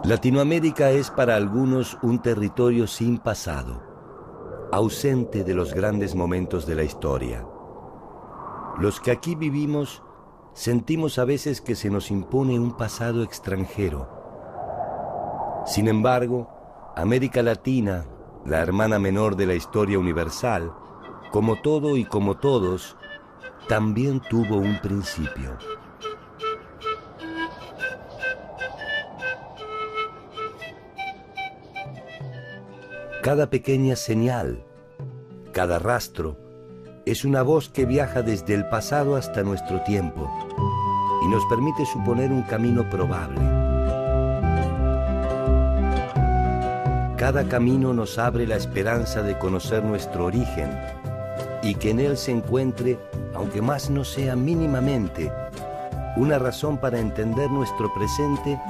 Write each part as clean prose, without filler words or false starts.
Latinoamérica es para algunos un territorio sin pasado, ausente de los grandes momentos de la historia. Los que aquí vivimos sentimos a veces que se nos impone un pasado extranjero. Sin embargo, América Latina, la hermana menor de la historia universal, como todo y como todos, también tuvo un principio. Cada pequeña señal, cada rastro, es una voz que viaja desde el pasado hasta nuestro tiempo y nos permite suponer un camino probable. Cada camino nos abre la esperanza de conocer nuestro origen y que en él se encuentre, aunque más no sea mínimamente, una razón para entender nuestro presente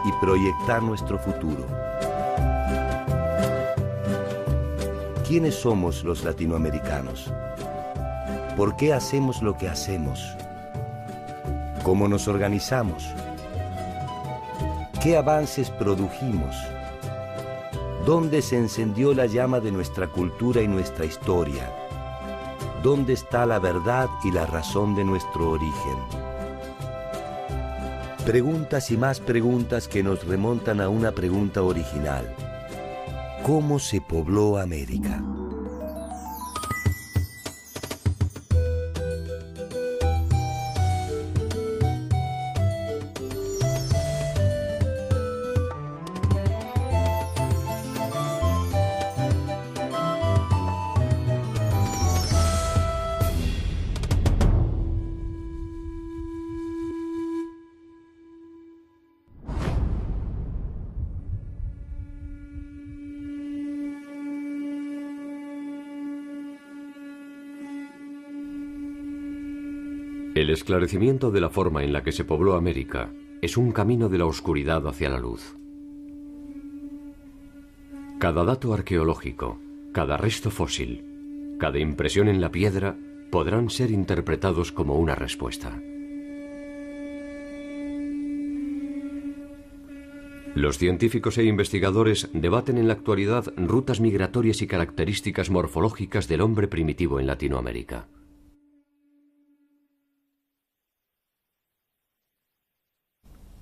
y proyectar nuestro futuro. ¿Quiénes somos los latinoamericanos? ¿Por qué hacemos lo que hacemos? ¿Cómo nos organizamos? ¿Qué avances produjimos? ¿Dónde se encendió la llama de nuestra cultura y nuestra historia? ¿Dónde está la verdad y la razón de nuestro origen? Preguntas y más preguntas que nos remontan a una pregunta original. ¿Cómo se pobló América? El esclarecimiento de la forma en la que se pobló América es un camino de la oscuridad hacia la luz. Cada dato arqueológico, cada resto fósil, cada impresión en la piedra podrán ser interpretados como una respuesta. Los científicos e investigadores debaten en la actualidad rutas migratorias y características morfológicas del hombre primitivo en Latinoamérica.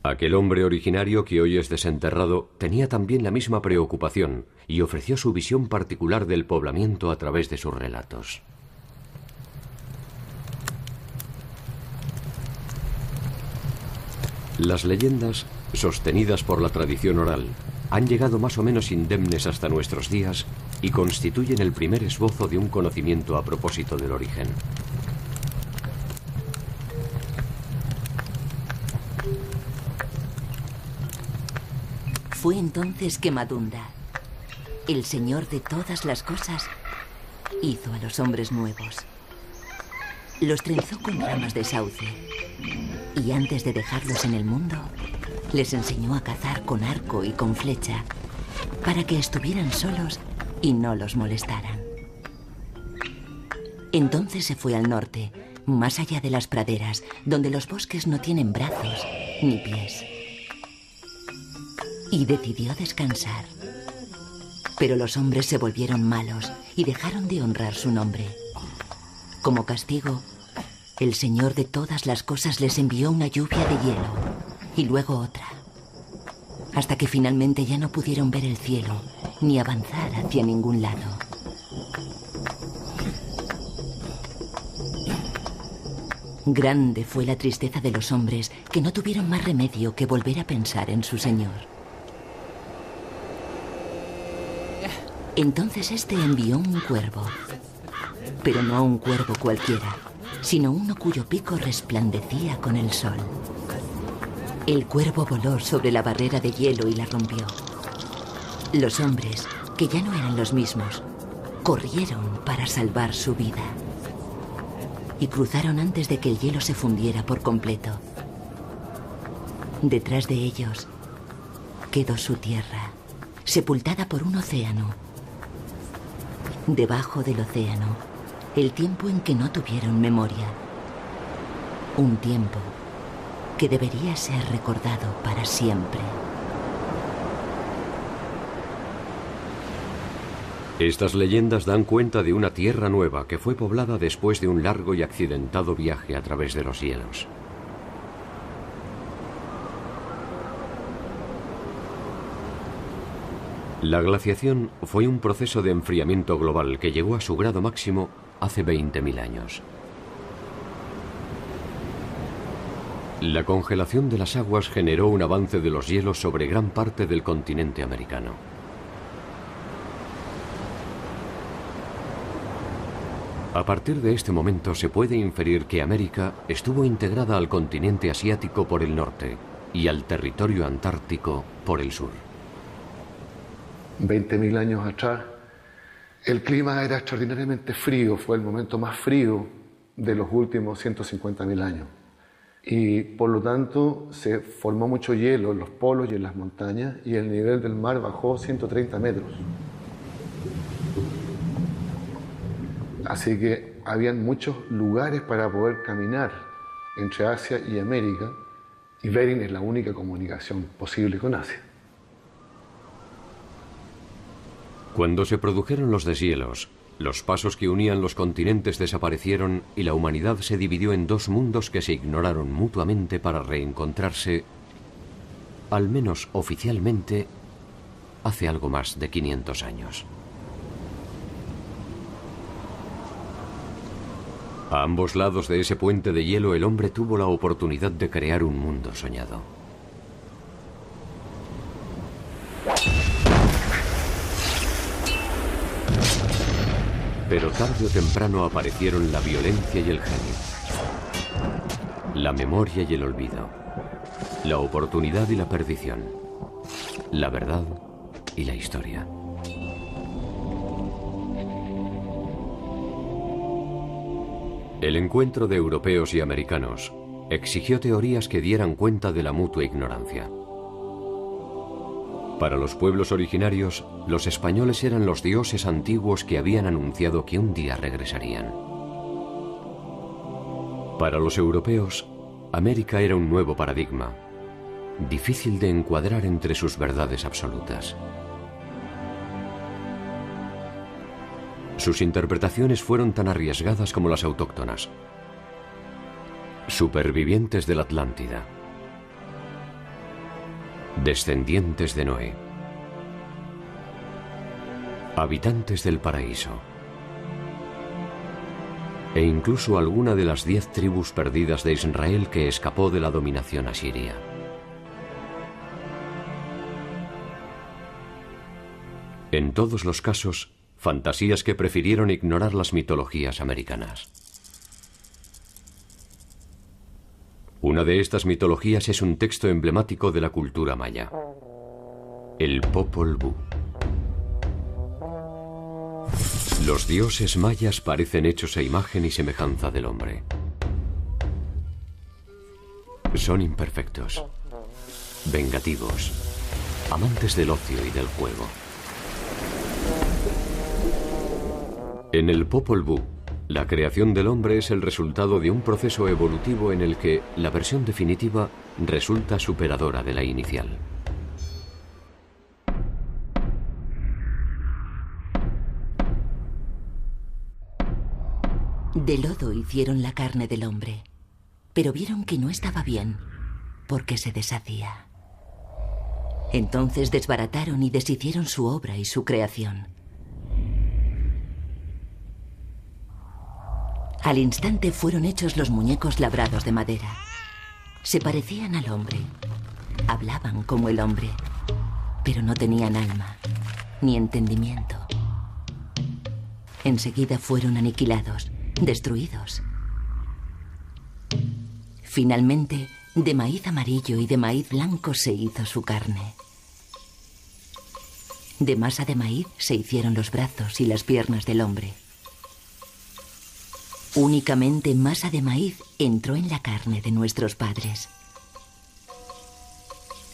Aquel hombre originario que hoy es desenterrado tenía también la misma preocupación y ofreció su visión particular del poblamiento a través de sus relatos. Las leyendas, sostenidas por la tradición oral, han llegado más o menos indemnes hasta nuestros días y constituyen el primer esbozo de un conocimiento a propósito del origen. Fue entonces que Madunda, el señor de todas las cosas, hizo a los hombres nuevos. Los trenzó con ramas de sauce y antes de dejarlos en el mundo, les enseñó a cazar con arco y con flecha para que estuvieran solos y no los molestaran. Entonces se fue al norte, más allá de las praderas, donde los bosques no tienen brazos ni pies. Y decidió descansar. Pero los hombres se volvieron malos y dejaron de honrar su nombre. Como castigo, el Señor de todas las cosas les envió una lluvia de hielo y luego otra, hasta que finalmente ya no pudieron ver el cielo ni avanzar hacia ningún lado. Grande fue la tristeza de los hombres, que no tuvieron más remedio que volver a pensar en su Señor. Entonces este envió un cuervo, pero no un cuervo cualquiera, sino uno cuyo pico resplandecía con el sol. El cuervo voló sobre la barrera de hielo y la rompió. Los hombres, que ya no eran los mismos, corrieron para salvar su vida. Y cruzaron antes de que el hielo se fundiera por completo. Detrás de ellos quedó su tierra, sepultada por un océano. Debajo del océano, el tiempo en que no tuvieron memoria. Un tiempo que debería ser recordado para siempre. Estas leyendas dan cuenta de una tierra nueva que fue poblada después de un largo y accidentado viaje a través de los hielos. La glaciación fue un proceso de enfriamiento global que llegó a su grado máximo hace 20.000 años. La congelación de las aguas generó un avance de los hielos sobre gran parte del continente americano. A partir de este momento se puede inferir que América estuvo integrada al continente asiático por el norte y al territorio antártico por el sur. 20.000 años atrás, el clima era extraordinariamente frío, fue el momento más frío de los últimos 150.000 años. Y por lo tanto se formó mucho hielo en los polos y en las montañas y el nivel del mar bajó 130 metros. Así que habían muchos lugares para poder caminar entre Asia y América y Bering es la única comunicación posible con Asia. Cuando se produjeron los deshielos, los pasos que unían los continentes desaparecieron y la humanidad se dividió en dos mundos que se ignoraron mutuamente para reencontrarse, al menos oficialmente, hace algo más de 500 años. A ambos lados de ese puente de hielo el hombre tuvo la oportunidad de crear un mundo soñado. Pero tarde o temprano aparecieron la violencia y el genio, la memoria y el olvido, la oportunidad y la perdición, la verdad y la historia. El encuentro de europeos y americanos exigió teorías que dieran cuenta de la mutua ignorancia. Para los pueblos originarios, los españoles eran los dioses antiguos que habían anunciado que un día regresarían. Para los europeos, América era un nuevo paradigma, difícil de encuadrar entre sus verdades absolutas. Sus interpretaciones fueron tan arriesgadas como las autóctonas. Supervivientes de la Atlántida. Descendientes de Noé. Habitantes del paraíso. E incluso alguna de las 10 tribus perdidas de Israel que escapó de la dominación asiria. En todos los casos, fantasías que prefirieron ignorar las mitologías americanas. Una de estas mitologías es un texto emblemático de la cultura maya, el Popol Vuh. Los dioses mayas parecen hechos a imagen y semejanza del hombre. Son imperfectos, vengativos, amantes del ocio y del juego. En el Popol Vuh, la creación del hombre es el resultado de un proceso evolutivo en el que la versión definitiva resulta superadora de la inicial. De lodo hicieron la carne del hombre, pero vieron que no estaba bien, porque se deshacía. Entonces desbarataron y deshicieron su obra y su creación. Al instante fueron hechos los muñecos labrados de madera. Se parecían al hombre, hablaban como el hombre, pero no tenían alma, ni entendimiento. Enseguida fueron aniquilados, destruidos. Finalmente, de maíz amarillo y de maíz blanco se hizo su carne. De masa de maíz se hicieron los brazos y las piernas del hombre. Únicamente masa de maíz entró en la carne de nuestros padres.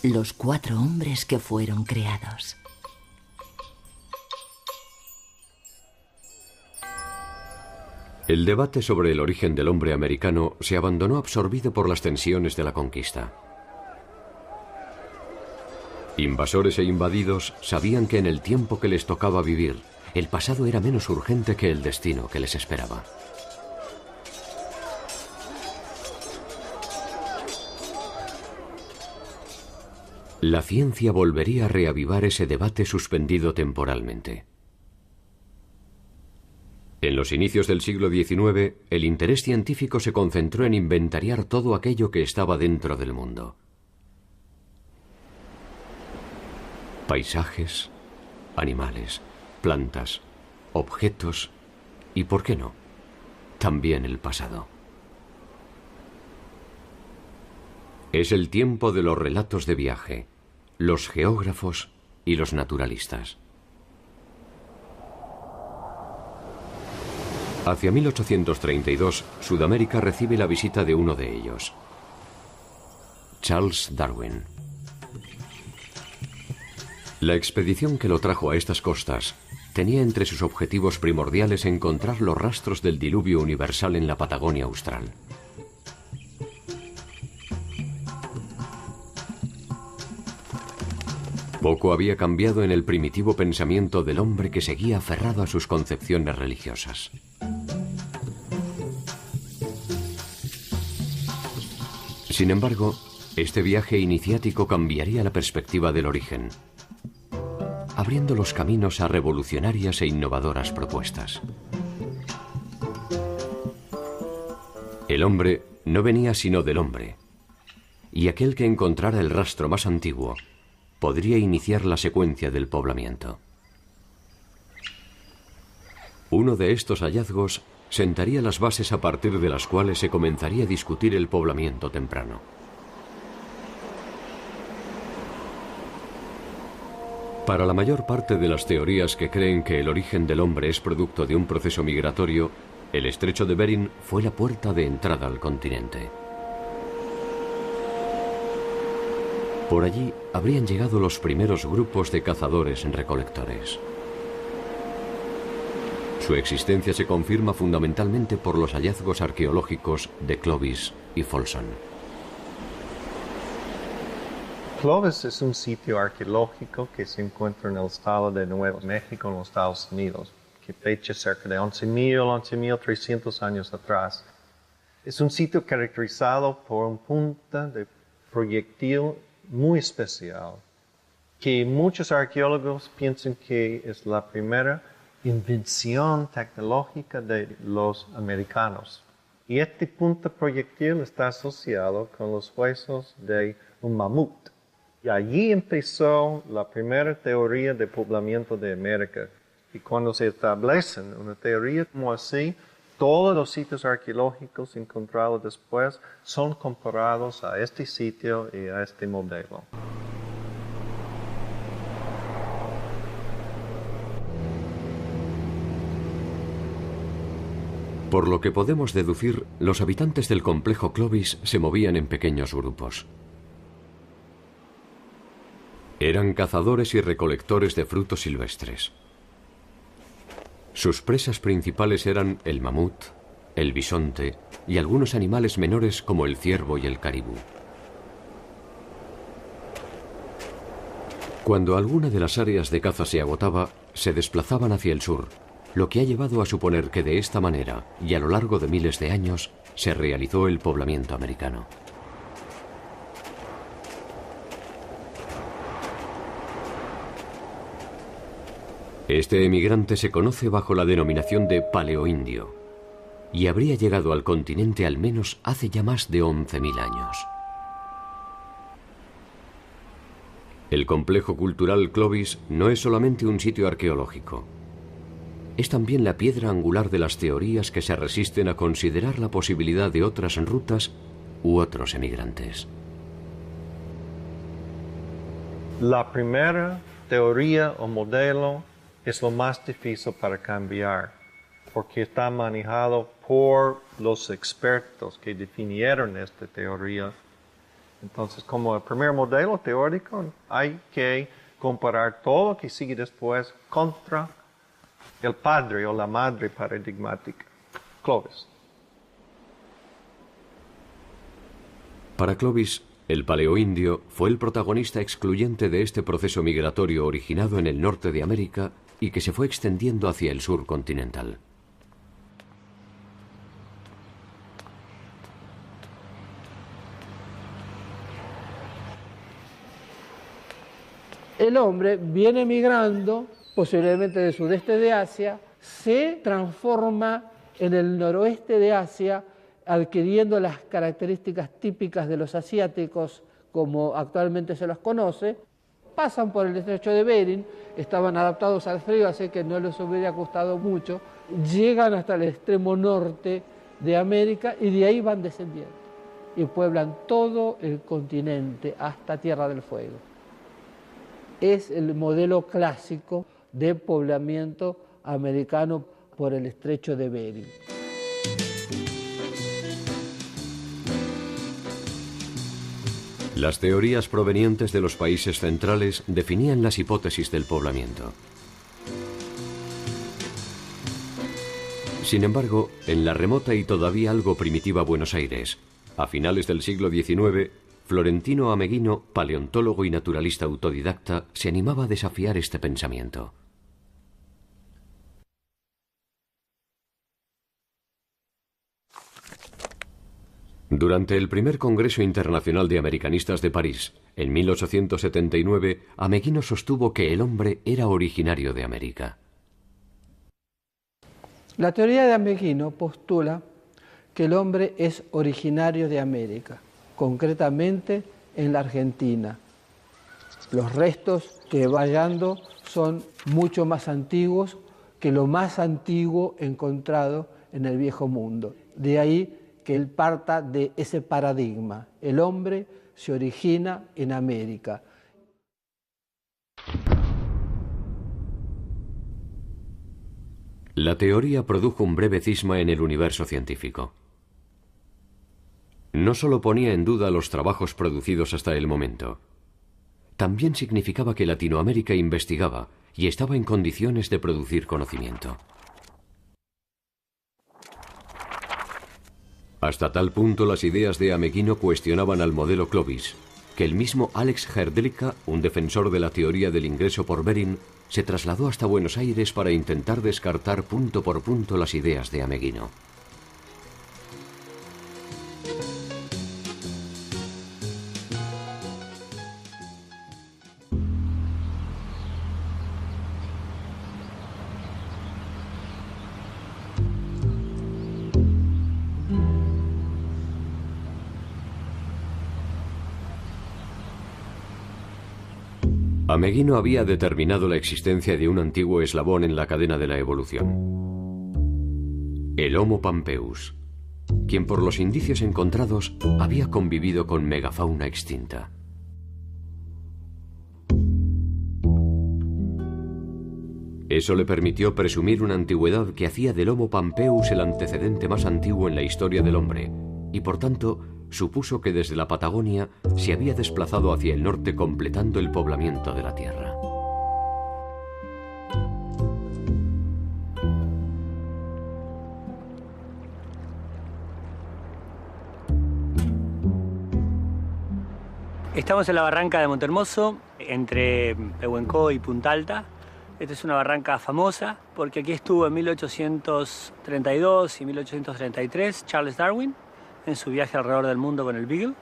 Los 4 hombres que fueron creados. El debate sobre el origen del hombre americano se abandonó absorbido por las tensiones de la conquista. Invasores e invadidos sabían que en el tiempo que les tocaba vivir el pasado era menos urgente que el destino que les esperaba. La ciencia volvería a reavivar ese debate suspendido temporalmente. En los inicios del siglo XIX, el interés científico se concentró en inventariar todo aquello que estaba dentro del mundo. Paisajes, animales, plantas, objetos y, ¿por qué no?, también el pasado. Es el tiempo de los relatos de viaje, los geógrafos y los naturalistas. Hacia 1832, Sudamérica recibe la visita de uno de ellos, Charles Darwin. La expedición que lo trajo a estas costas tenía entre sus objetivos primordiales encontrar los rastros del diluvio universal en la Patagonia austral. Poco había cambiado en el primitivo pensamiento del hombre que seguía aferrado a sus concepciones religiosas. Sin embargo, este viaje iniciático cambiaría la perspectiva del origen, abriendo los caminos a revolucionarias e innovadoras propuestas. El hombre no venía sino del hombre, y aquel que encontrara el rastro más antiguo podría iniciar la secuencia del poblamiento. Uno de estos hallazgos sentaría las bases a partir de las cuales se comenzaría a discutir el poblamiento temprano. Para la mayor parte de las teorías que creen que el origen del hombre es producto de un proceso migratorio, el estrecho de Bering fue la puerta de entrada al continente. Por allí habrían llegado los primeros grupos de cazadores-recolectores. Su existencia se confirma fundamentalmente por los hallazgos arqueológicos de Clovis y Folsom. Clovis es un sitio arqueológico que se encuentra en el estado de Nuevo México, en los Estados Unidos, que fecha cerca de 11.300 años atrás. Es un sitio caracterizado por un punta de proyectil muy especial, que muchos arqueólogos piensan que es la primera invención tecnológica de los americanos. Y este punta proyectil está asociado con los huesos de un mamut. Y allí empezó la primera teoría de poblamiento de América. Y cuando se establece una teoría como así, todos los sitios arqueológicos encontrados después son comparados a este sitio y a este modelo. Por lo que podemos deducir, los habitantes del complejo Clovis se movían en pequeños grupos. Eran cazadores y recolectores de frutos silvestres. Sus presas principales eran el mamut, el bisonte y algunos animales menores como el ciervo y el caribú. Cuando alguna de las áreas de caza se agotaba, se desplazaban hacia el sur, lo que ha llevado a suponer que de esta manera, y a lo largo de miles de años, se realizó el poblamiento americano. Este emigrante se conoce bajo la denominación de paleoindio y habría llegado al continente al menos hace ya más de 11.000 años. El complejo cultural Clovis no es solamente un sitio arqueológico. Es también la piedra angular de las teorías que se resisten a considerar la posibilidad de otras rutas u otros emigrantes. La primera teoría o modelo es lo más difícil para cambiar, porque está manejado por los expertos que definieron esta teoría. Entonces, como el primer modelo teórico, hay que comparar todo lo que sigue después contra el padre o la madre paradigmática, Clovis. Para Clovis, el paleoindio fue el protagonista excluyente de este proceso migratorio originado en el norte de América y que se fue extendiendo hacia el sur continental. El hombre viene migrando, posiblemente del sudeste de Asia, se transforma en el noroeste de Asia, adquiriendo las características típicas de los asiáticos, como actualmente se los conoce, pasan por el estrecho de Bering, estaban adaptados al frío, así que no les hubiera gustado mucho, llegan hasta el extremo norte de América y de ahí van descendiendo y pueblan todo el continente hasta Tierra del Fuego. Es el modelo clásico de poblamiento americano por el estrecho de Bering. Las teorías provenientes de los países centrales definían las hipótesis del poblamiento. Sin embargo, en la remota y todavía algo primitiva Buenos Aires, a finales del siglo XIX, Florentino Ameghino, paleontólogo y naturalista autodidacta, se animaba a desafiar este pensamiento. Durante el primer Congreso Internacional de Americanistas de París, en 1879, Ameghino sostuvo que el hombre era originario de América. La teoría de Ameghino postula que el hombre es originario de América, concretamente en la Argentina. Los restos que va hallando son mucho más antiguos que lo más antiguo encontrado en el Viejo Mundo. De ahí que él parta de ese paradigma. El hombre se origina en América. La teoría produjo un breve cisma en el universo científico. No solo ponía en duda los trabajos producidos hasta el momento, también significaba que Latinoamérica investigaba y estaba en condiciones de producir conocimiento. Hasta tal punto las ideas de Ameghino cuestionaban al modelo Clovis, que el mismo Alex Hrdlicka, un defensor de la teoría del ingreso por Bering, se trasladó hasta Buenos Aires para intentar descartar punto por punto las ideas de Ameghino. Ameghino había determinado la existencia de un antiguo eslabón en la cadena de la evolución, el Homo pampeus, quien por los indicios encontrados había convivido con megafauna extinta. Eso le permitió presumir una antigüedad que hacía del Homo pampeus el antecedente más antiguo en la historia del hombre, y por tanto supuso que desde la Patagonia se había desplazado hacia el norte, completando el poblamiento de la Tierra. Estamos en la barranca de Montehermoso, entre Pehuenco y Punta Alta. Esta es una barranca famosa porque aquí estuvo en 1832 y 1833 Charles Darwin en su viaje alrededor del mundo con el Beagle.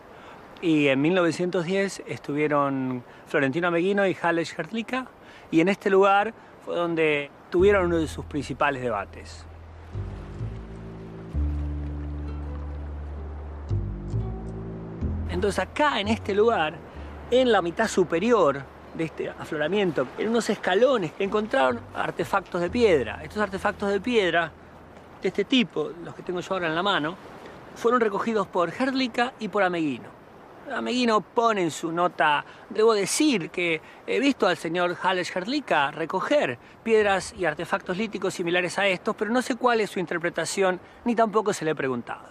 Y en 1910 estuvieron Florentino Ameghino y Alex Hrdlicka, y en este lugar fue donde tuvieron uno de sus principales debates. Entonces acá, en este lugar, en la mitad superior de este afloramiento, en unos escalones, encontraron artefactos de piedra. Estos artefactos de piedra, de este tipo, los que tengo yo ahora en la mano, fueron recogidos por Hrdlicka y por Ameghino. Ameghino pone en su nota: debo decir que he visto al señor Alex Hrdlicka recoger piedras y artefactos líticos similares a estos, pero no sé cuál es su interpretación, ni tampoco se le he preguntado.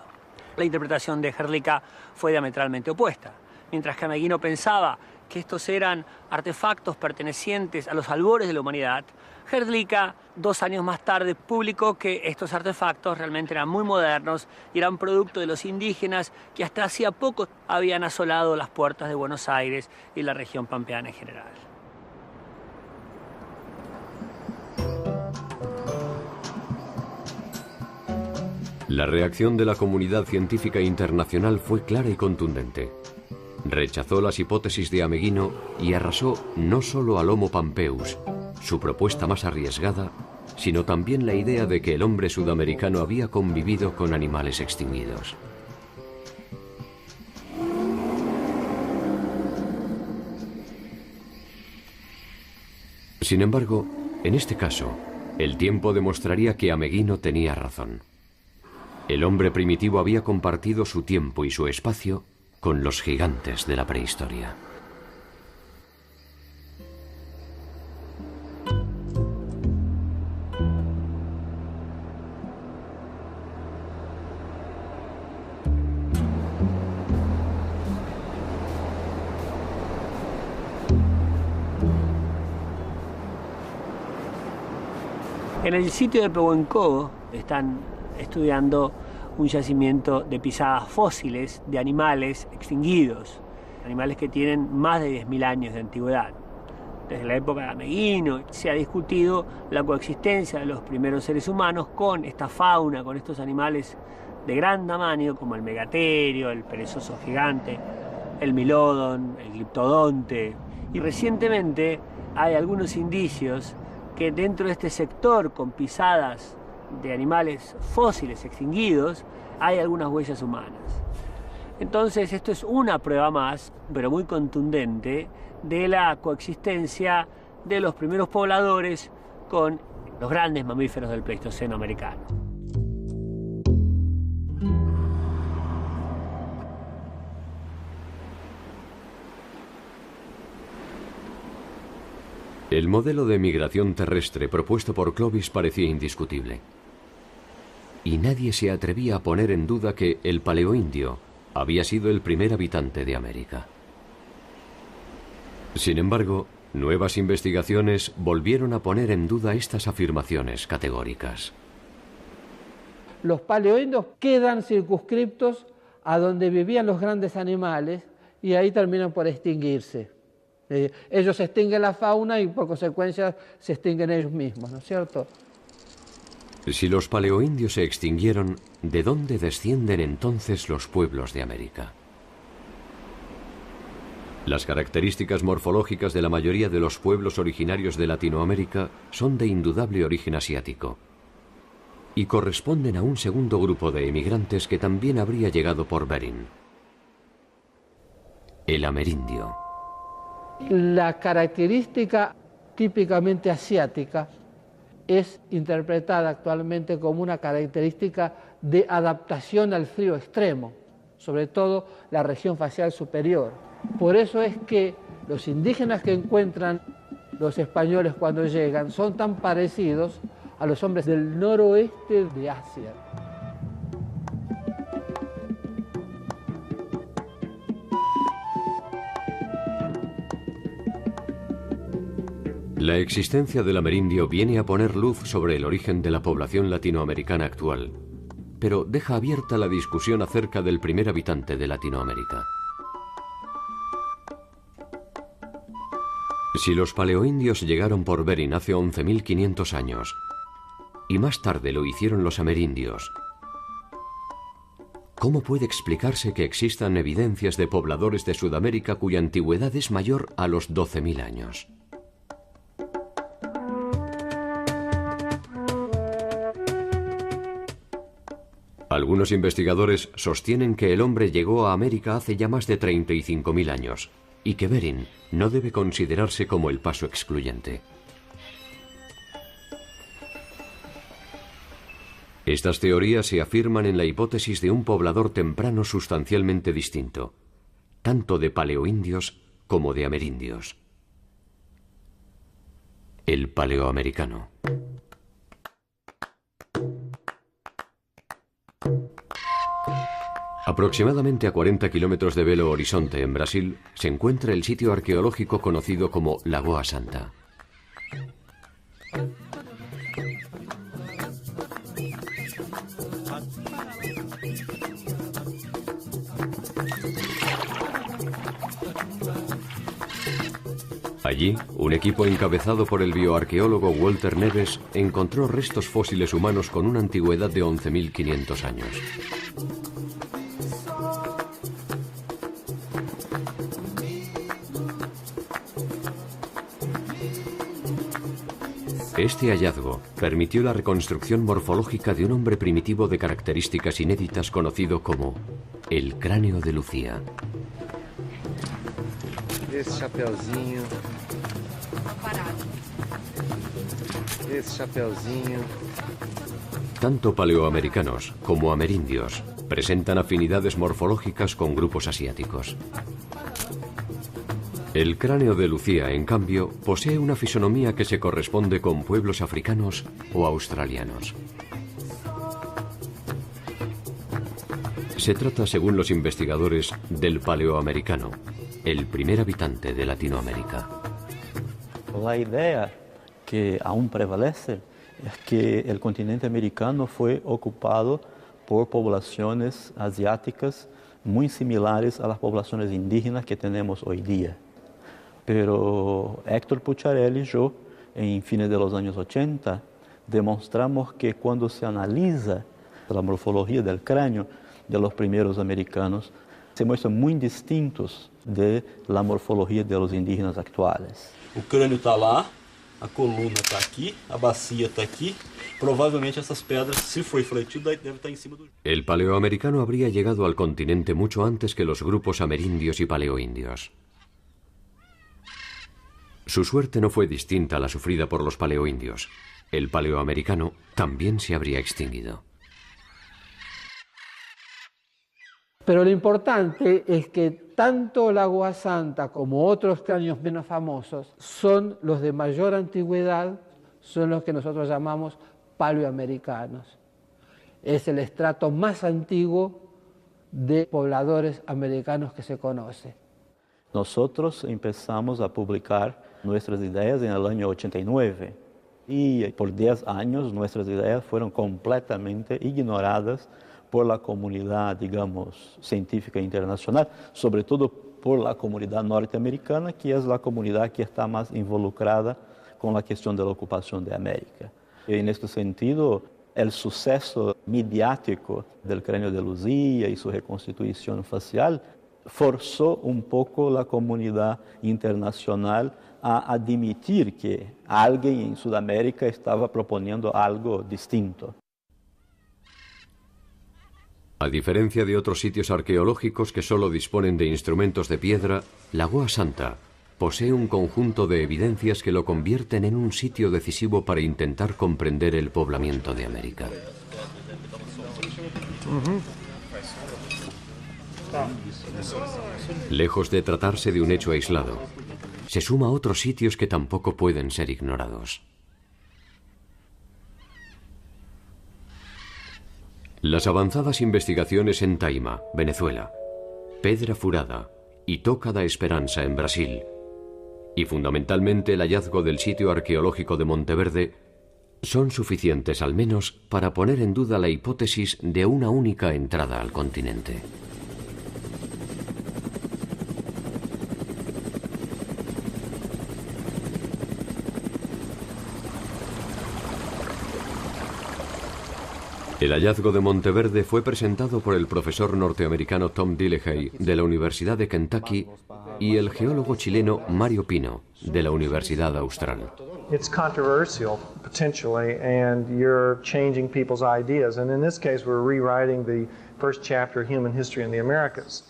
La interpretación de Hrdlicka fue diametralmente opuesta. Mientras que Ameghino pensaba que estos eran artefactos pertenecientes a los albores de la humanidad, Hrdlicka, 2 años más tarde, publicó que estos artefactos realmente eran muy modernos y eran producto de los indígenas que hasta hacía poco habían asolado las puertas de Buenos Aires y la región pampeana en general. La reacción de la comunidad científica internacional fue clara y contundente. Rechazó las hipótesis de Ameghino y arrasó no solo al Homo pampeus, su propuesta más arriesgada, sino también la idea de que el hombre sudamericano había convivido con animales extinguidos. Sin embargo, en este caso, el tiempo demostraría que Ameghino tenía razón. El hombre primitivo había compartido su tiempo y su espacio con los gigantes de la prehistoria. En el sitio de Pehuencovo están estudiando un yacimiento de pisadas fósiles de animales extinguidos, animales que tienen más de 10.000 años de antigüedad. Desde la época de Ameghino se ha discutido la coexistencia de los primeros seres humanos con esta fauna, con estos animales de gran tamaño como el megaterio, el perezoso gigante, el milodon, el gliptodonte. Y recientemente hay algunos indicios que dentro de este sector con pisadas de animales fósiles extinguidos hay algunas huellas humanas. Entonces esto es una prueba más, pero muy contundente, de la coexistencia de los primeros pobladores con los grandes mamíferos del Pleistoceno americano. El modelo de migración terrestre propuesto por Clovis parecía indiscutible. Y nadie se atrevía a poner en duda que el paleoindio había sido el primer habitante de América. Sin embargo, nuevas investigaciones volvieron a poner en duda estas afirmaciones categóricas. Los paleoindios quedan circunscriptos a donde vivían los grandes animales y ahí terminan por extinguirse. Ellos extinguen la fauna y por consecuencia se extinguen ellos mismos, ¿no es cierto? Si los paleoindios se extinguieron, ¿de dónde descienden entonces los pueblos de América? Las características morfológicas de la mayoría de los pueblos originarios de Latinoamérica son de indudable origen asiático y corresponden a un segundo grupo de emigrantes que también habría llegado por Bering: el amerindio. La característica típicamente asiática es interpretada actualmente como una característica de adaptación al frío extremo, sobre todo la región facial superior. Por eso es que los indígenas que encuentran los españoles cuando llegan son tan parecidos a los hombres del noroeste de Asia. La existencia del amerindio viene a poner luz sobre el origen de la población latinoamericana actual, pero deja abierta la discusión acerca del primer habitante de Latinoamérica. Si los paleoindios llegaron por Bering hace 11.500 años, y más tarde lo hicieron los amerindios, ¿cómo puede explicarse que existan evidencias de pobladores de Sudamérica cuya antigüedad es mayor a los 12.000 años? Algunos investigadores sostienen que el hombre llegó a América hace ya más de 35.000 años y que Bering no debe considerarse como el paso excluyente. Estas teorías se afirman en la hipótesis de un poblador temprano sustancialmente distinto, tanto de paleoindios como de amerindios: el paleoamericano. Aproximadamente a 40 kilómetros de Belo Horizonte, en Brasil, se encuentra el sitio arqueológico conocido como Lagoa Santa. Allí, un equipo encabezado por el bioarqueólogo Walter Neves encontró restos fósiles humanos con una antigüedad de 11.500 años. Este hallazgo permitió la reconstrucción morfológica de un hombre primitivo de características inéditas conocido como el cráneo de Lucía. Esse chapeuzinho. Esse chapeuzinho. Tanto paleoamericanos como amerindios presentan afinidades morfológicas con grupos asiáticos. El cráneo de Lucía, en cambio, posee una fisonomía que se corresponde con pueblos africanos o australianos. Se trata, según los investigadores, del paleoamericano, el primer habitante de Latinoamérica. La idea que aún prevalece es que el continente americano fue ocupado por poblaciones asiáticas muy similares a las poblaciones indígenas que tenemos hoy día. Pero Héctor Pucciarelli y yo, en fines de los años 80, demostramos que cuando se analiza la morfología del cráneo de los primeros americanos, se muestran muy distintos de la morfología de los indígenas actuales. O crânio está lá, a coluna está aqui, a bacia está aqui. Provavelmente essas pedras, se foi fletido, deve estar em cima do... El paleoamericano habría llegado al continente mucho antes que los grupos amerindios y paleoindios. Su suerte no fue distinta a la sufrida por los paleoindios. El paleoamericano también se habría extinguido. Pero lo importante es que tanto la Agua Santa como otros cráneos menos famosos son los de mayor antigüedad, son los que nosotros llamamos paleoamericanos. Es el estrato más antiguo de pobladores americanos que se conoce. Nosotros empezamos a publicar nuestras ideas en el año 89 y por 10 años nuestras ideas fueron completamente ignoradas por la comunidad, digamos, científica internacional, sobre todo por la comunidad norteamericana, que es la comunidad que está más involucrada con la cuestión de la ocupación de América. Y en este sentido, el suceso mediático del cráneo de Lucía y su reconstitución facial forzó un poco la comunidad internacional a admitir que alguien en Sudamérica estaba proponiendo algo distinto. A diferencia de otros sitios arqueológicos que solo disponen de instrumentos de piedra, Lagoa Santa posee un conjunto de evidencias que lo convierten en un sitio decisivo para intentar comprender el poblamiento de América. Lejos de tratarse de un hecho aislado, se suma a otros sitios que tampoco pueden ser ignorados. Las avanzadas investigaciones en Taima, Venezuela, Pedra Furada y Toca da Esperança en Brasil, y fundamentalmente el hallazgo del sitio arqueológico de Monteverde, son suficientes al menos para poner en duda la hipótesis de una única entrada al continente. El hallazgo de Monteverde fue presentado por el profesor norteamericano Tom Dillehay de la Universidad de Kentucky y el geólogo chileno Mario Pino de la Universidad Austral. It's controversial, potentially, and you're changing people's ideas. And in this case, we're rewriting the first chapter of human history in the Americas.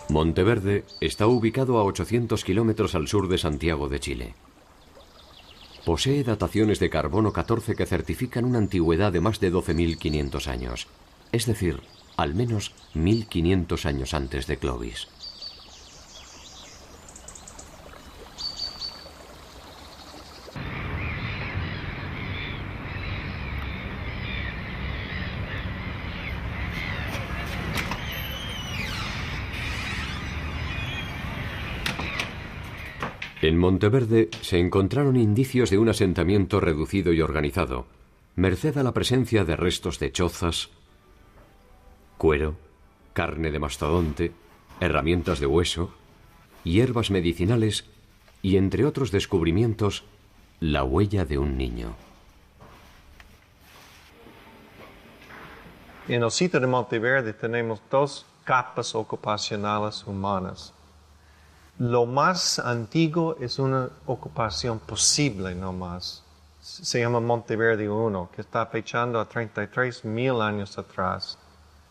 Monteverde está ubicado a 800 kilómetros al sur de Santiago de Chile. Posee dataciones de carbono 14 que certifican una antigüedad de más de 12.500 años, es decir, al menos 1.500 años antes de Clovis. En Monteverde se encontraron indicios de un asentamiento reducido y organizado, merced a la presencia de restos de chozas, cuero, carne de mastodonte, herramientas de hueso hierbas medicinales y, entre otros descubrimientos, la huella de un niño. En el sitio de Monteverde tenemos 2 capas ocupacionales humanas. Lo más antiguo es una ocupación posible nomás. Se llama Monteverde 1, que está fechando a 33.000 años atrás.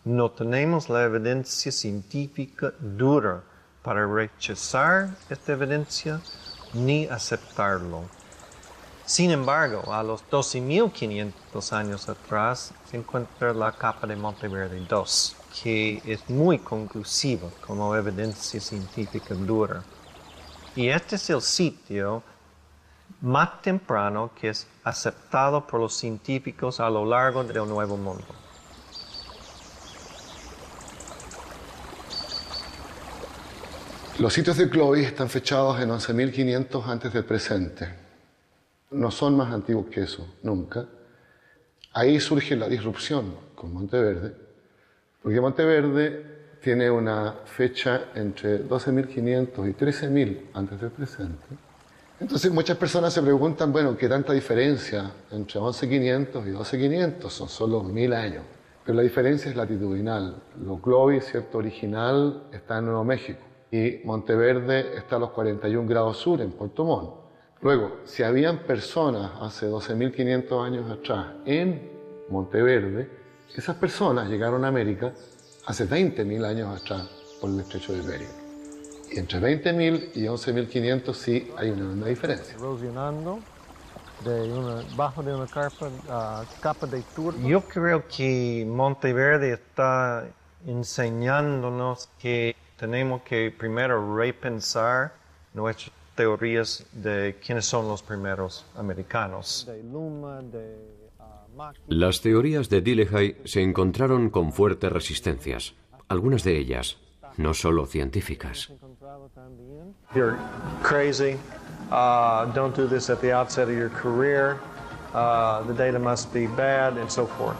No tenemos la evidencia científica dura para rechazar esta evidencia ni aceptarlo. Sin embargo, a los 12.500 años atrás se encuentra la capa de Monteverde 2, que es muy conclusiva como evidencia científica dura. Y este es el sitio más temprano que es aceptado por los científicos a lo largo del Nuevo Mundo. Los sitios de Clovis están fechados en 11.500 antes del presente. No son más antiguos que eso, nunca. Ahí surge la disrupción con Monteverde, porque Monteverde tiene una fecha entre 12.500 y 13.000 antes del presente. Entonces muchas personas se preguntan, bueno, ¿qué tanta diferencia entre 11.500 y 12.500? Son solo 1.000 años. Pero la diferencia es latitudinal. Lo Clovis, cierto, original, está en Nuevo México. Y Monteverde está a los 41 grados sur, en Puerto Montt. Luego, si habían personas hace 12.500 años atrás en Monteverde, esas personas llegaron a América hace 20.000 años atrás por el estrecho de Bering. Y entre 20.000 y 11.500 sí hay una diferencia. Erosionando bajo de una capa de turba. Yo creo que Monteverde está enseñándonos que tenemos que primero repensar nuestras teorías de quiénes son los primeros americanos. Las teorías de Dillehay se encontraron con fuertes resistencias, algunas de ellas no solo científicas. You're crazy. Don't do this at the outset of your career. The data must be bad, and so forth.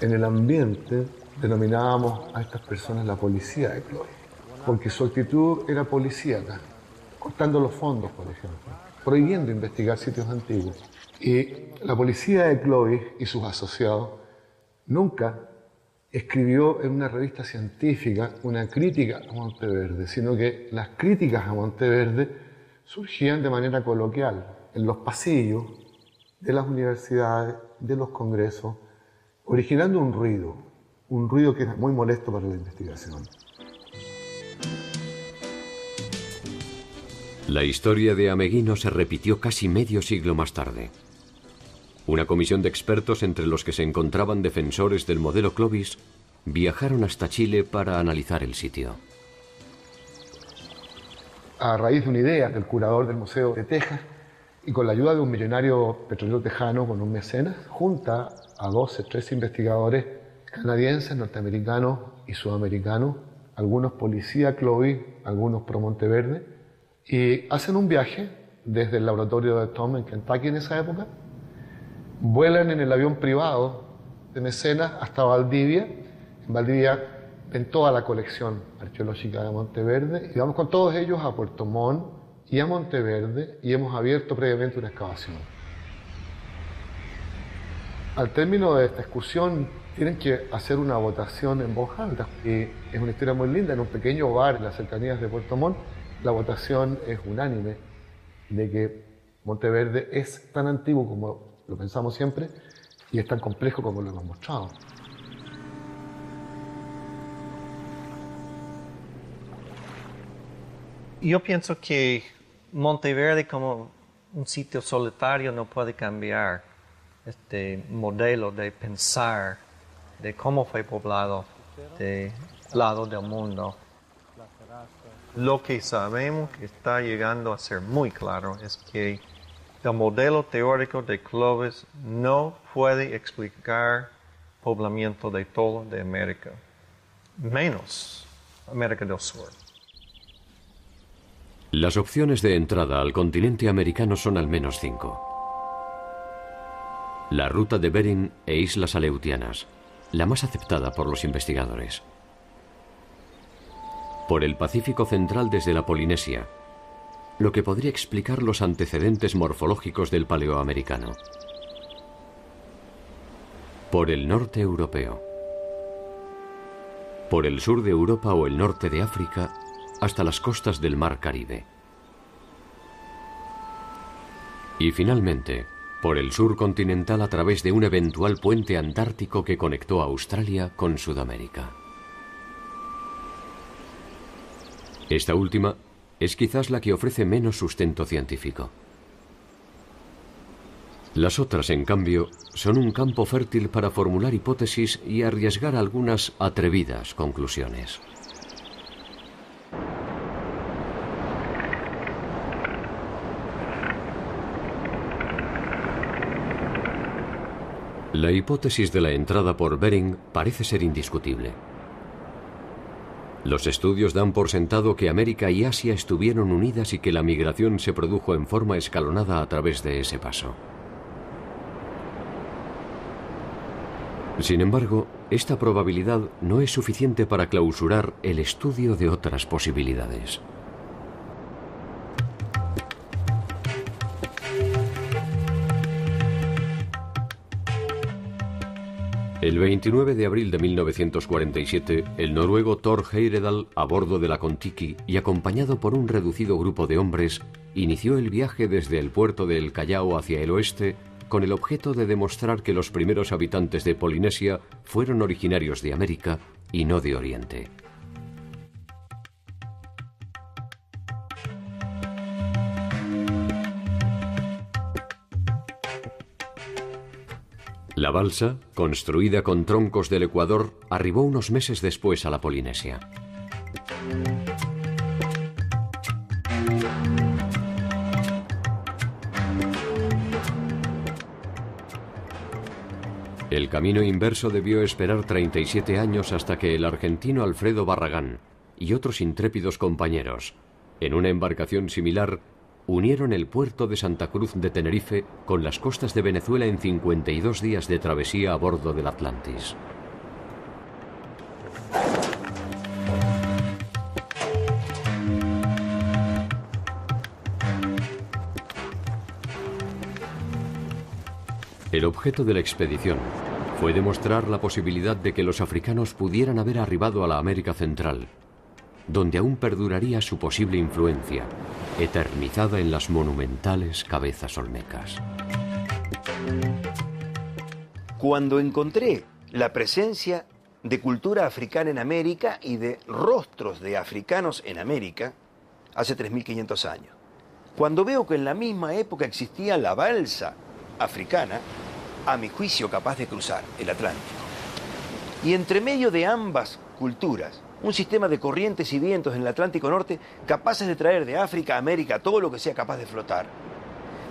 En el ambiente denominábamos a estas personas la policía de Clovis, porque su actitud era policíaca, cortando los fondos, por ejemplo, prohibiendo investigar sitios antiguos. Y la policía de Clovis y sus asociados nunca escribió en una revista científica una crítica a Monteverde, sino que las críticas a Monteverde surgían de manera coloquial, en los pasillos de las universidades, de los congresos, originando un ruido que era muy molesto para la investigación. La historia de Ameghino se repitió casi medio siglo más tarde. Una comisión de expertos, entre los que se encontraban defensores del modelo Clovis, viajaron hasta Chile para analizar el sitio. A raíz de una idea del curador del Museo de Texas y con la ayuda de un millonario petrolero tejano con un mecenas, junta a 13 investigadores canadienses, norteamericanos y sudamericanos, algunos policía Clovis, algunos pro Monteverde, y hacen un viaje desde el laboratorio de Tom en Kentucky en esa época, vuelan en el avión privado de mecenas hasta Valdivia. En Valdivia ven toda la colección arqueológica de Monteverde y vamos con todos ellos a Puerto Montt y a Monteverde y hemos abierto previamente una excavación. Al término de esta excursión tienen que hacer una votación en voz alta y es una historia muy linda. En un pequeño bar en las cercanías de Puerto Montt la votación es unánime de que Monteverde es tan antiguo como lo pensamos siempre y es tan complejo como lo hemos mostrado. Yo pienso que Monteverde como un sitio solitario no puede cambiar este modelo de pensar de cómo fue poblado de lado del mundo. Lo que sabemos que está llegando a ser muy claro es que el modelo teórico de Clovis no puede explicar poblamiento de todo de América, menos América del Sur. Las opciones de entrada al continente americano son al menos 5. La ruta de Bering e Islas Aleutianas, la más aceptada por los investigadores. Por el Pacífico central desde la Polinesia, lo que podría explicar los antecedentes morfológicos del paleoamericano. Por el norte europeo. Por el sur de Europa o el norte de África hasta las costas del Mar Caribe. Y finalmente, por el sur continental a través de un eventual puente antártico que conectó a Australia con Sudamérica. Esta última es quizás la que ofrece menos sustento científico. Las otras, en cambio, son un campo fértil para formular hipótesis y arriesgar algunas atrevidas conclusiones. La hipótesis de la entrada por Bering parece ser indiscutible. Los estudios dan por sentado que América y Asia estuvieron unidas y que la migración se produjo en forma escalonada a través de ese paso. Sin embargo, esta probabilidad no es suficiente para clausurar el estudio de otras posibilidades. El 29 de abril de 1947, el noruego Thor Heyerdahl, a bordo de la Kon-Tiki y acompañado por un reducido grupo de hombres, inició el viaje desde el puerto de El Callao hacia el oeste con el objeto de demostrar que los primeros habitantes de Polinesia fueron originarios de América y no de Oriente. La balsa, construida con troncos del Ecuador, arribó unos meses después a la Polinesia. El camino inverso debió esperar 37 años hasta que el argentino Alfredo Barragán y otros intrépidos compañeros, en una embarcación similar, unieron el puerto de Santa Cruz de Tenerife con las costas de Venezuela en 52 días de travesía a bordo del Atlantis. El objeto de la expedición fue demostrar la posibilidad de que los africanos pudieran haber arribado a la América Central, donde aún perduraría su posible influencia, eternizada en las monumentales cabezas olmecas. Cuando encontré la presencia de cultura africana en América y de rostros de africanos en América, hace 3.500 años, cuando veo que en la misma época existía la balsa africana, a mi juicio capaz de cruzar el Atlántico, y entre medio de ambas culturas, un sistema de corrientes y vientos en el Atlántico Norte capaces de traer de África a América todo lo que sea capaz de flotar.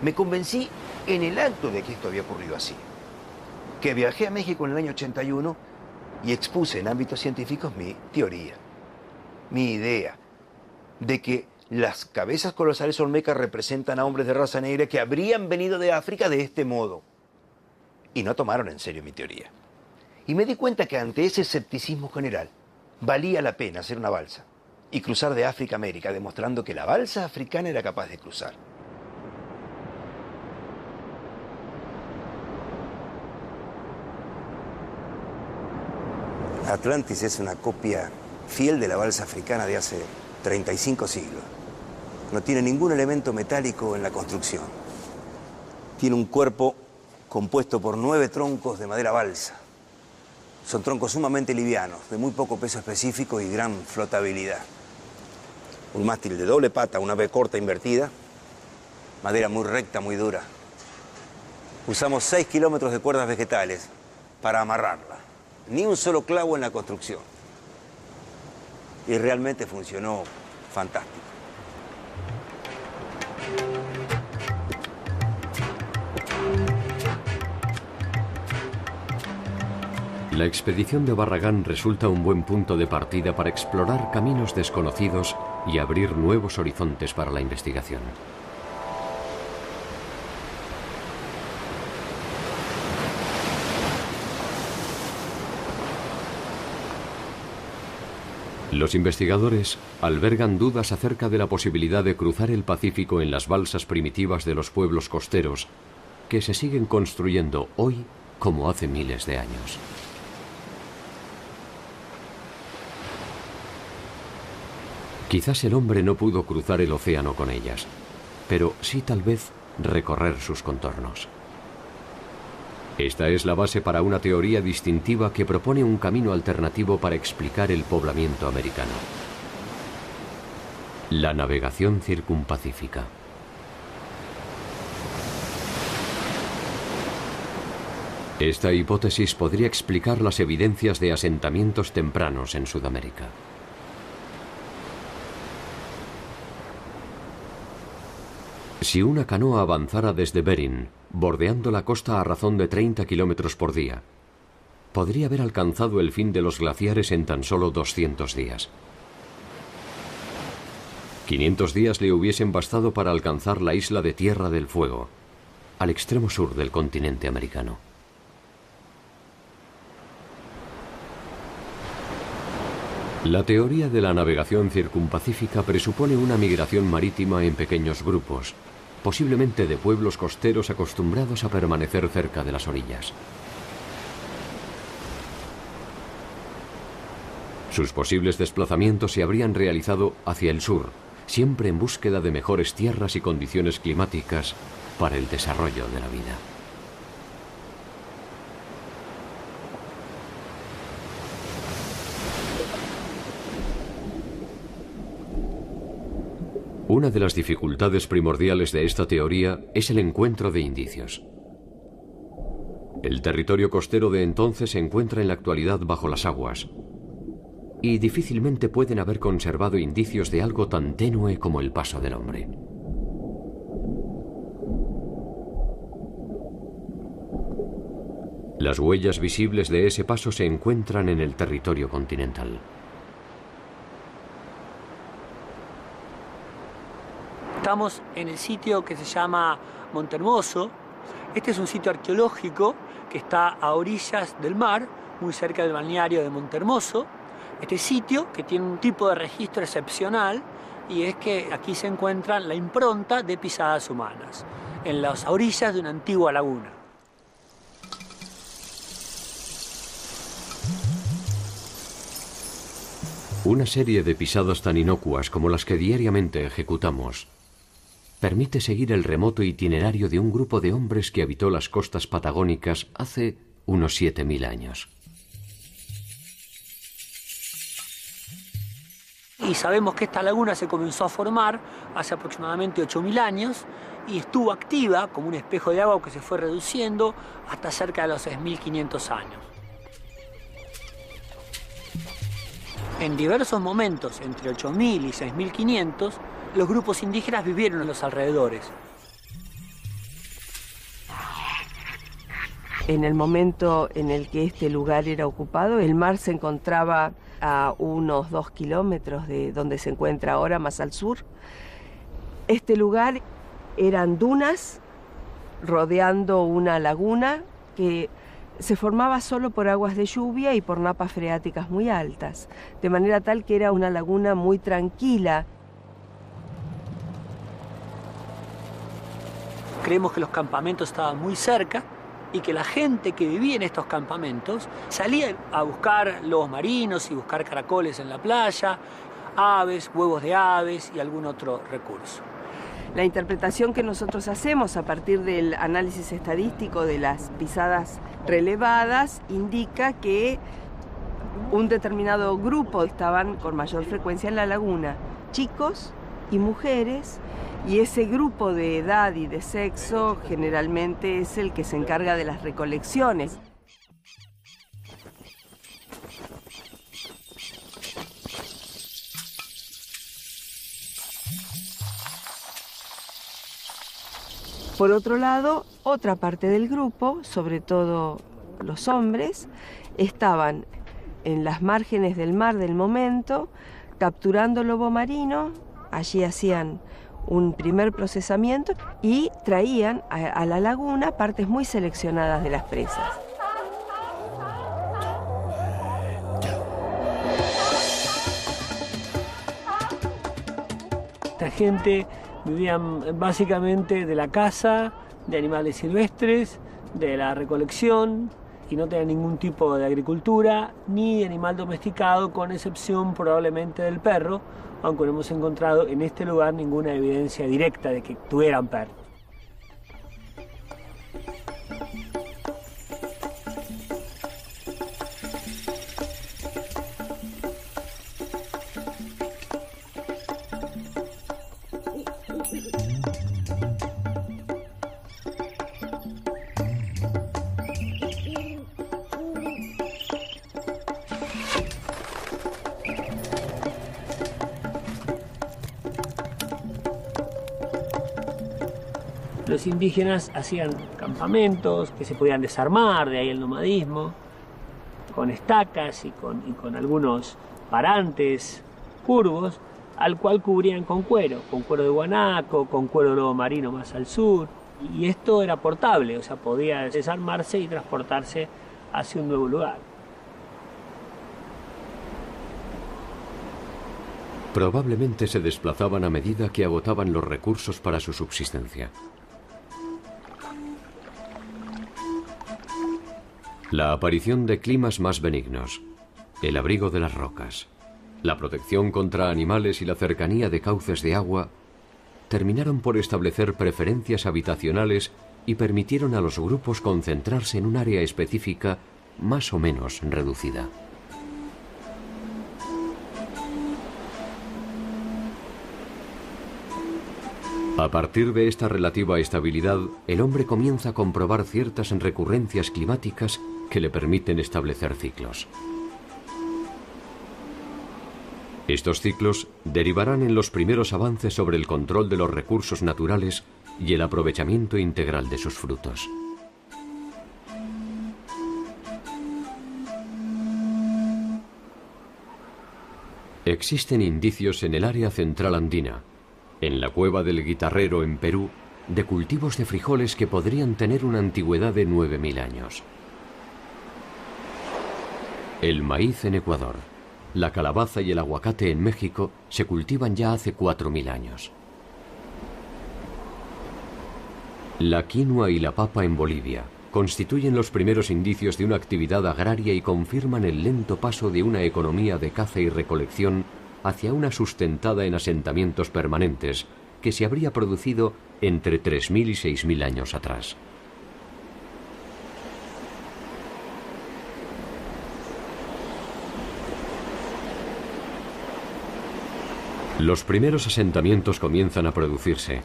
Me convencí en el acto de que esto había ocurrido así. Que viajé a México en el año 81 y expuse en ámbitos científicos mi teoría, mi idea de que las cabezas colosales olmecas representan a hombres de raza negra que habrían venido de África de este modo. Y no tomaron en serio mi teoría. Y me di cuenta que ante ese escepticismo general, valía la pena hacer una balsa y cruzar de África a América, demostrando que la balsa africana era capaz de cruzar. Atlantis es una copia fiel de la balsa africana de hace 35 siglos. No tiene ningún elemento metálico en la construcción. Tiene un cuerpo compuesto por 9 troncos de madera balsa. Son troncos sumamente livianos, de muy poco peso específico y gran flotabilidad. Un mástil de doble pata, una B corta invertida, madera muy recta, muy dura. Usamos 6 kilómetros de cuerdas vegetales para amarrarla. Ni un solo clavo en la construcción. Y realmente funcionó fantástico. La expedición de Barragán resulta un buen punto de partida para explorar caminos desconocidos y abrir nuevos horizontes para la investigación. Los investigadores albergan dudas acerca de la posibilidad de cruzar el Pacífico en las balsas primitivas de los pueblos costeros que se siguen construyendo hoy como hace miles de años. Quizás el hombre no pudo cruzar el océano con ellas, pero sí tal vez recorrer sus contornos. Esta es la base para una teoría distintiva que propone un camino alternativo para explicar el poblamiento americano: la navegación circumpacífica. Esta hipótesis podría explicar las evidencias de asentamientos tempranos en Sudamérica. Si una canoa avanzara desde Bering, bordeando la costa a razón de 30 kilómetros por día, podría haber alcanzado el fin de los glaciares en tan solo 200 días. 500 días le hubiesen bastado para alcanzar la isla de Tierra del Fuego, al extremo sur del continente americano. La teoría de la navegación circumpacífica presupone una migración marítima en pequeños grupos, posiblemente de pueblos costeros acostumbrados a permanecer cerca de las orillas. Sus posibles desplazamientos se habrían realizado hacia el sur, siempre en búsqueda de mejores tierras y condiciones climáticas para el desarrollo de la vida. Una de las dificultades primordiales de esta teoría es el encuentro de indicios. El territorio costero de entonces se encuentra en la actualidad bajo las aguas, y difícilmente pueden haber conservado indicios de algo tan tenue como el paso del hombre. Las huellas visibles de ese paso se encuentran en el territorio continental. Estamos en el sitio que se llama Montehermoso. Este es un sitio arqueológico que está a orillas del mar, muy cerca del balneario de Montehermoso. Este sitio que tiene un tipo de registro excepcional, y es que aquí se encuentra la impronta de pisadas humanas, en las orillas de una antigua laguna. Una serie de pisadas tan inocuas como las que diariamente ejecutamos permite seguir el remoto itinerario de un grupo de hombres que habitó las costas patagónicas hace unos 7000 años. Y sabemos que esta laguna se comenzó a formar hace aproximadamente 8000 años y estuvo activa como un espejo de agua que se fue reduciendo hasta cerca de los 6500 años. En diversos momentos, entre 8000 y 6500, los grupos indígenas vivieron en los alrededores. En el momento en el que este lugar era ocupado, el mar se encontraba a unos 2 kilómetros de donde se encuentra ahora, más al sur. Este lugar eran dunas rodeando una laguna que se formaba solo por aguas de lluvia y por napas freáticas muy altas, de manera tal que era una laguna muy tranquila. Creemos que los campamentos estaban muy cerca y que la gente que vivía en estos campamentos salía a buscar lobos marinos y buscar caracoles en la playa, aves, huevos de aves y algún otro recurso. La interpretación que nosotros hacemos a partir del análisis estadístico de las pisadas relevadas indica que un determinado grupo estaban con mayor frecuencia en la laguna, chicos y mujeres, y ese grupo de edad y de sexo generalmente es el que se encarga de las recolecciones. Por otro lado, otra parte del grupo, sobre todo los hombres, estaban en las márgenes del mar del momento, capturando lobo marino. Allí hacían un primer procesamiento y traían a la laguna partes muy seleccionadas de las presas. gente vivían básicamente de la caza, de animales silvestres, de la recolección, y no tenían ningún tipo de agricultura ni de animal domesticado, con excepción probablemente del perro, aunque no hemos encontrado en este lugar ninguna evidencia directa de que tuvieran perros. Los indígenas hacían campamentos que se podían desarmar, de ahí el nomadismo, con estacas y con algunos parantes curvos, al cual cubrían con cuero de guanaco, con cuero de lobo marino más al sur, y esto era portable, o sea, podía desarmarse y transportarse hacia un nuevo lugar. Probablemente se desplazaban a medida que agotaban los recursos para su subsistencia. La aparición de climas más benignos, el abrigo de las rocas, la protección contra animales y la cercanía de cauces de agua terminaron por establecer preferencias habitacionales y permitieron a los grupos concentrarse en un área específica más o menos reducida. A partir de esta relativa estabilidad, el hombre comienza a comprobar ciertas recurrencias climáticas que le permiten establecer ciclos. Estos ciclos derivarán en los primeros avances sobre el control de los recursos naturales y el aprovechamiento integral de sus frutos. Existen indicios en el área central andina, en la cueva del Guitarrero en Perú, de cultivos de frijoles que podrían tener una antigüedad de 9.000 años. El maíz en Ecuador, la calabaza y el aguacate en México se cultivan ya hace 4.000 años. La quinoa y la papa en Bolivia constituyen los primeros indicios de una actividad agraria y confirman el lento paso de una economía de caza y recolección hacia una sustentada en asentamientos permanentes que se habría producido entre 3.000 y 6.000 años atrás. Los primeros asentamientos comienzan a producirse,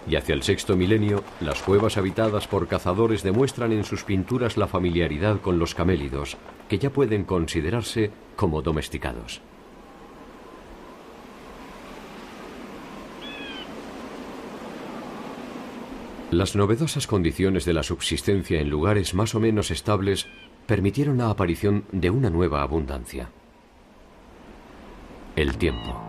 y hacia el sexto milenio, las cuevas habitadas por cazadores demuestran en sus pinturas la familiaridad con los camélidos, que ya pueden considerarse como domesticados. Las novedosas condiciones de la subsistencia en lugares más o menos estables permitieron la aparición de una nueva abundancia: el tiempo.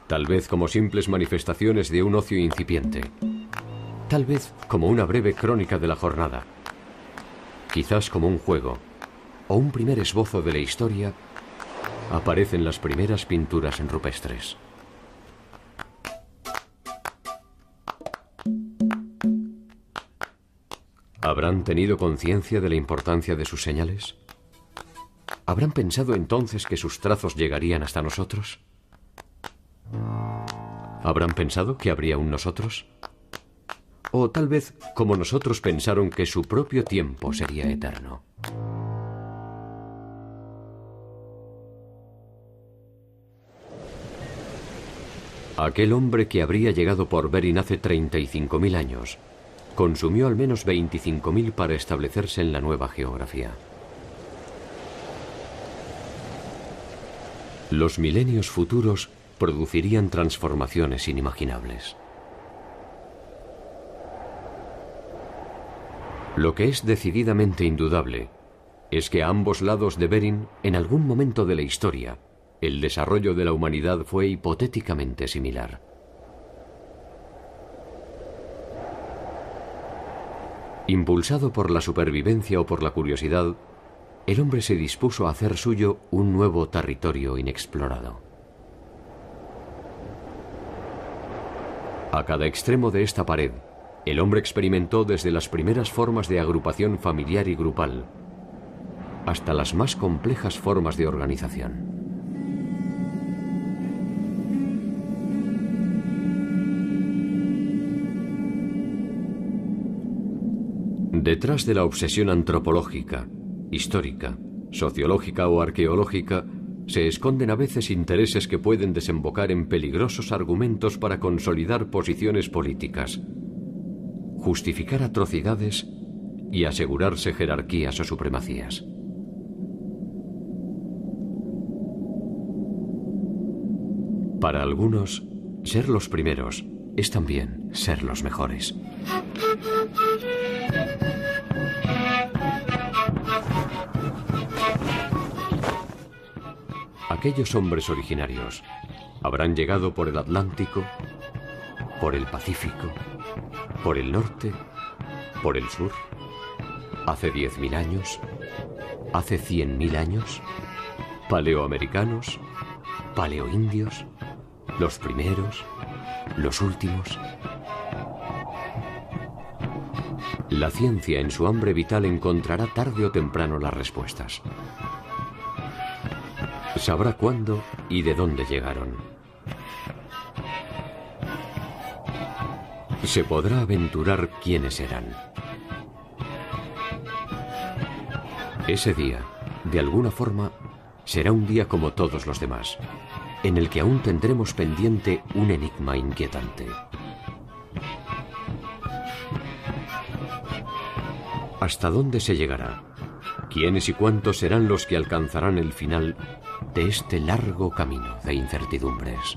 Tal vez como simples manifestaciones de un ocio incipiente, tal vez como una breve crónica de la jornada, quizás como un juego o un primer esbozo de la historia, aparecen las primeras pinturas rupestres. ¿Habrán tenido conciencia de la importancia de sus señales? ¿Habrán pensado entonces que sus trazos llegarían hasta nosotros? ¿Habrán pensado que habría un nosotros? O tal vez, como nosotros, pensaron que su propio tiempo sería eterno. Aquel hombre que habría llegado por Bering hace 35.000 años consumió al menos 25.000 para establecerse en la nueva geografía. Los milenios futuros producirían transformaciones inimaginables. Lo que es decididamente indudable es que a ambos lados de Bering, en algún momento de la historia, el desarrollo de la humanidad fue hipotéticamente similar. Impulsado por la supervivencia o por la curiosidad, el hombre se dispuso a hacer suyo un nuevo territorio inexplorado. A cada extremo de esta pared, el hombre experimentó desde las primeras formas de agrupación familiar y grupal hasta las más complejas formas de organización. Detrás de la obsesión antropológica, histórica, sociológica o arqueológica, se esconden a veces intereses que pueden desembocar en peligrosos argumentos para consolidar posiciones políticas, justificar atrocidades y asegurarse jerarquías o supremacías. Para algunos, ser los primeros es también ser los mejores. Aquellos hombres originarios habrán llegado por el Atlántico, por el Pacífico, por el norte, por el sur, hace 10.000 años, hace 100.000 años, paleoamericanos, paleoindios, los primeros, los últimos. La ciencia en su hambre vital encontrará tarde o temprano las respuestas. Sabrá cuándo y de dónde llegaron. Se podrá aventurar quiénes eran. Ese día, de alguna forma, será un día como todos los demás, en el que aún tendremos pendiente un enigma inquietante. ¿Hasta dónde se llegará? ¿Quiénes y cuántos serán los que alcanzarán el final de este largo camino de incertidumbres?